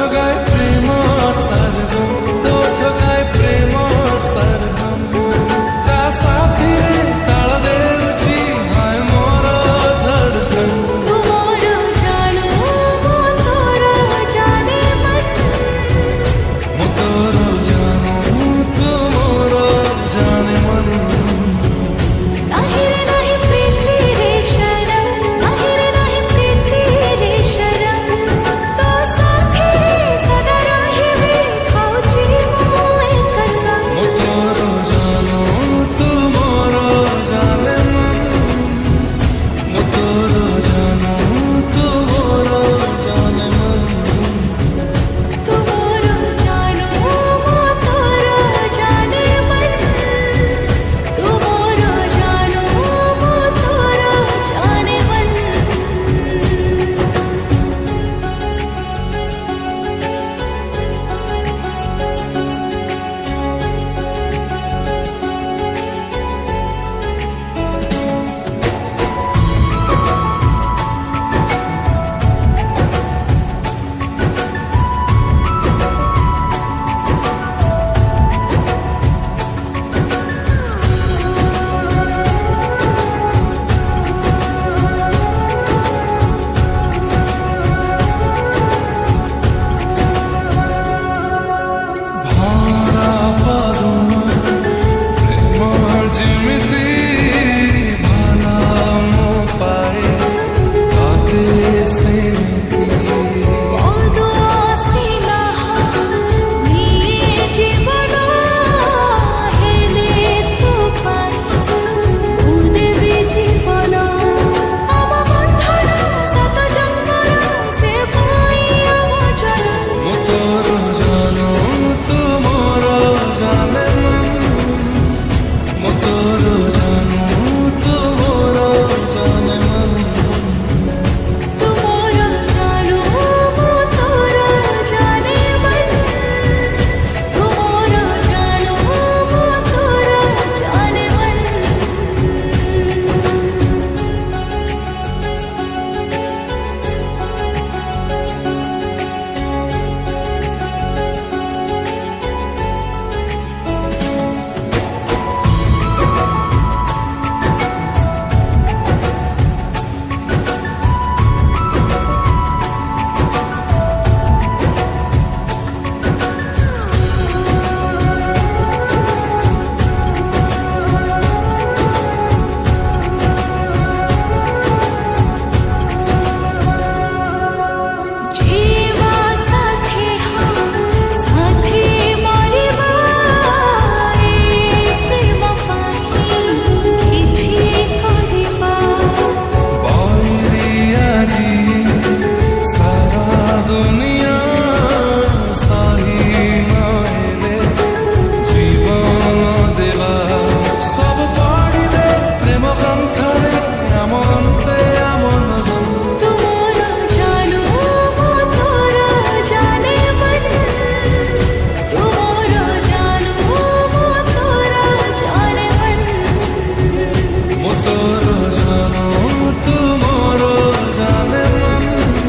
ঠগায় প্রেম সরগম তো ঠগায় প্রেম সরগম তা সাথীরে তাল দেউছি হয় মোর ধড়কন ତୁମର ଜାଣୁ ମୁଁ ତୋର ଜାନେ ମନ ମୁଁ ତୋର ଜାଣୁ ତୁ ମୋର ଜାଣେ ମନ ନାହିଁ ରେ ନାହିଁ ପ୍ରୀତିରେ ଶରମ ନାହିଁ ରେ ନାହିଁ ପ୍ରୀତିରେ ଶରମ ତୋ ସାଥିରେ ସଦା ରହିବି ଖାଉଛି ମୁଁ ଏ କସମ ମୁଁ ତୋର ଜାଣୁ ତୁ ମୋର ଜାଣେ ମନ ମୁଁ ତୋର ଜାଣୁ ତୁ ମୋର ଜାଣେ ମନ ତୁମର ଜାଣୁ ମୁଁ ତୋର ଜାନେ ମନ ତୁମର ଜାଣୁ ମୁଁ ତୋର ଜାନେ ମନ ভরা পদুমা প্রেম যেমিতি ভালা মো পায়ে তাতে সেমিতি মধু আসিলা নিয়ে জীবন হেলে তু পাই উদেবি জীবন আম বন্ধন সত জন্মর সে ভাই আম জনম ମୁଁ ତୋର ଜାଣୁ ତୁ ମୋର ଜାଣେ ମନ ମୁଁ ତୋର ଜାଣୁ ତୁ ମୋର ଜାଣେ ମନ ତୁମର ଜାଣୁ ମୁଁ ତୋର ଜାନେ ମନ ତୁମର ଜାଣୁ ମୁଁ ତୋର ଜାନେ ମନ जीवा साथी हम साथी मरिबा ए प्रेम पाई किछि करिबा বাইরে আজি সারা দুনিয়া সাহি নহেলে জীবন দেবা সব পড়িবে প্রেম গ্রন্থরে আমন্তে আমন ତୁମର ଜାଣୁ ମୁଁ ତୋର ଜାନେ ମନ ତୁମର ଜାଣୁ ମୁଁ ତୋର ଜାନେ ମନ ମୁଁ ତୋର ଜାଣୁ ତୁ ମୋର ଜାଣେ ମନ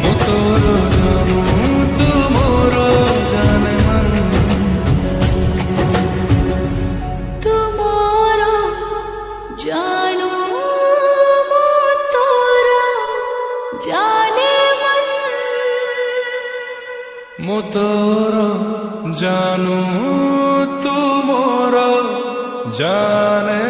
ମୁଁ ତୋର ଜାଣୁ ତୁ ମୋର ଜାଣେ ମନ ତୁମର ଜାଣୁ ମୁଁ ତୋର ଜାନେ ମନ ମୁଁ ତୋର ଜାଣୁ ତୁ ମୋର ଜାଣେ